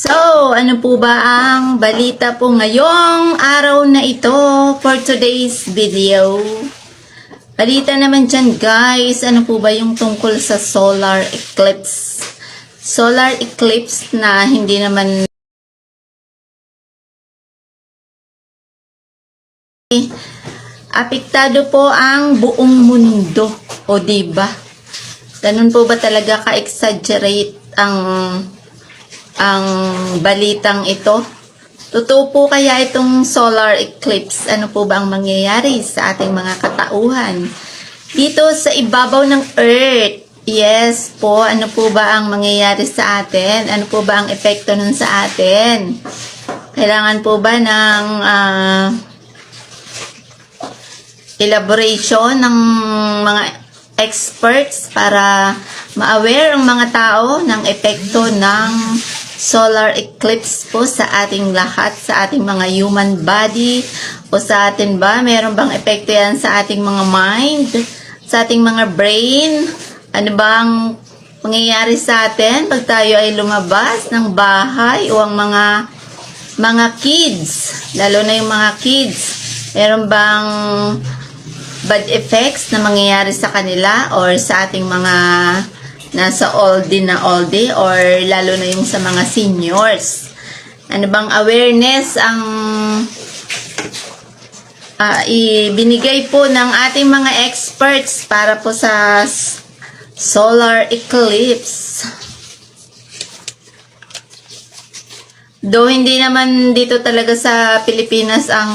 So, ano po ba ang balita po ngayong araw na ito for today's video? Balita naman dyan guys, ano po ba yung tungkol sa solar eclipse? Solar eclipse na hindi naman apektado po ang buong mundo. O diba? Ganun po ba talaga ka-exaggerate ang balitang ito? Totoo po kaya itong solar eclipse? Ano po ba ang mangyayari sa ating mga katauhan dito sa ibabaw ng Earth? Yes po, ano po ba ang mangyayari sa atin? Ano po ba ang epekto nun sa atin? Kailangan po ba ng elaboration ng mga experts para ma-aware ang mga tao ng epekto ng solar eclipse po sa ating lahat, sa ating mga human body o sa atin ba? Meron bang epekto yan sa ating mga mind, sa ating mga brain? Ano bang mangyayari sa atin pag tayo ay lumabas ng bahay o ang mga kids, lalo na yung mga kids, meron bang bad effects na mangyayari sa kanila or sa ating mga nasa oldie or lalo na yung sa mga seniors? Ano bang awareness ang ibinigay po ng ating mga experts para po sa solar eclipse? Though hindi naman dito talaga sa Pilipinas ang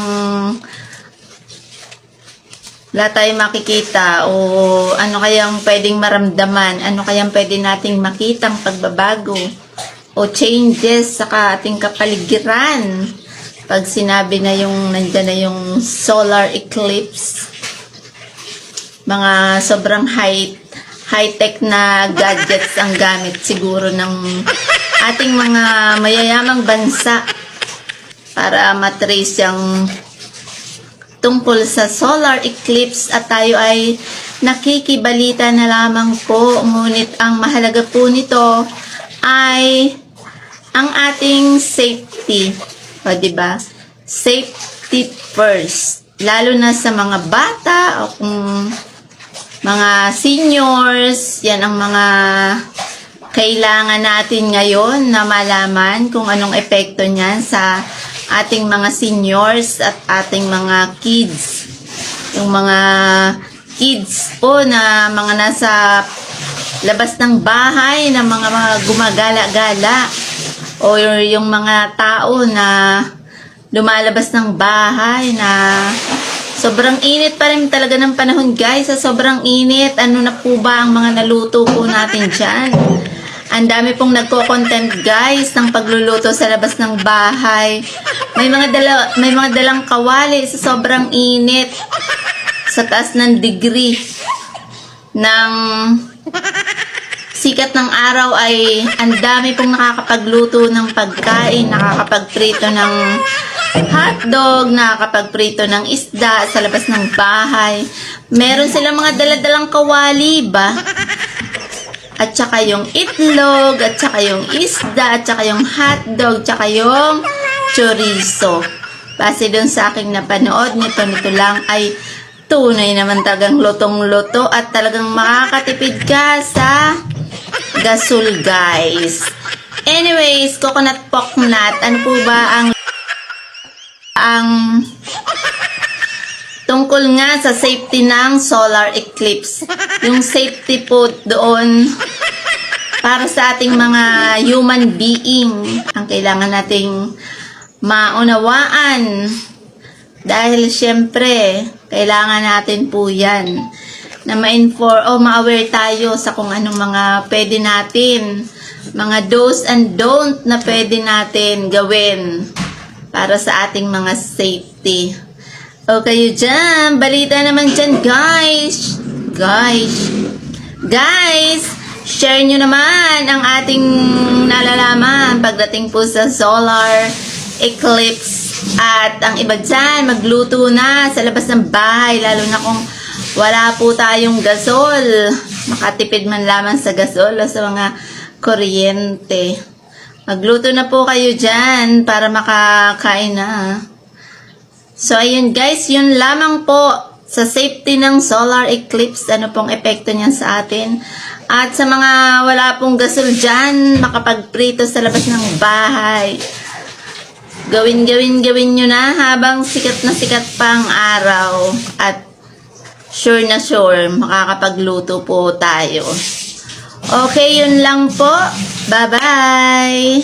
wala tayong makikita o ano kayang pwedeng maramdaman, ano kayang pwede nating makitang pagbabago o changes sa ating kapaligiran pag sinabi na yung nandyan na yung solar eclipse. Mga sobrang high-tech na gadgets ang gamit siguro ng ating mga mayayamang bansa para matrace yung tungkol sa solar eclipse at tayo ay nakikibalita na lamang po. Ngunit ang mahalaga po nito ay ang ating safety. O diba? Safety first. Lalo na sa mga bata o kung mga seniors, yan ang mga kailangan natin ngayon na malaman kung anong epekto niyan sa ating mga seniors at ating mga kids. Yung mga kids po na mga nasa labas ng bahay, na mga gumagala-gala, o yung mga tao na lumalabas ng bahay na sobrang init pa rin talaga ng panahon guys. Sa sobrang init, ano na po ba ang mga naluto po natin dyan? Ang dami pong nagko-content guys ng pagluluto sa labas ng bahay. May mga dalang kawali sa sobrang init. Sa taas ng degree ng sikat ng araw ay ang dami pong nakakapagluto ng pagkain, nakakapagprito ng hotdog, nakakapagprito ng isda sa labas ng bahay. Meron silang mga daladalang kawali ba? At saka yung itlog, at saka yung isda, at saka yung hotdog, at saka yung chorizo. Base dun sa aking napanood, nito lang ay tunay naman talagang lutong-luto at talagang makakatipid ka sa gasol guys. Anyways, coconut nut, ano po ba ang tungkol nga sa safety ng solar eclipse? Yung safety po doon para sa ating mga human being ang kailangan nating maunawaan, dahil syempre kailangan natin po yan na ma-inform o ma-aware tayo sa kung anong mga pwede natin, mga do's and don't na pwede natin gawin para sa ating mga safety. O kayo dyan, balita naman dyan guys, share nyo naman ang ating nalalaman pagdating po sa solar eclipse. At ang iba dyan, magluto na sa labas ng bahay, lalo na kung wala po tayong gasol. Makatipid man lamang sa gasol o sa mga kuryente. Magluto na po kayo dyan para makakain na. So, ayun guys, yun lamang po sa safety ng solar eclipse. Ano pong epekto niyan sa atin. At sa mga wala pong gasol dyan, makapagprito sa labas ng bahay. Gawin nyo na habang sikat na sikat pang araw. At sure na sure, makakapagluto po tayo. Okay, yun lang po. Bye-bye!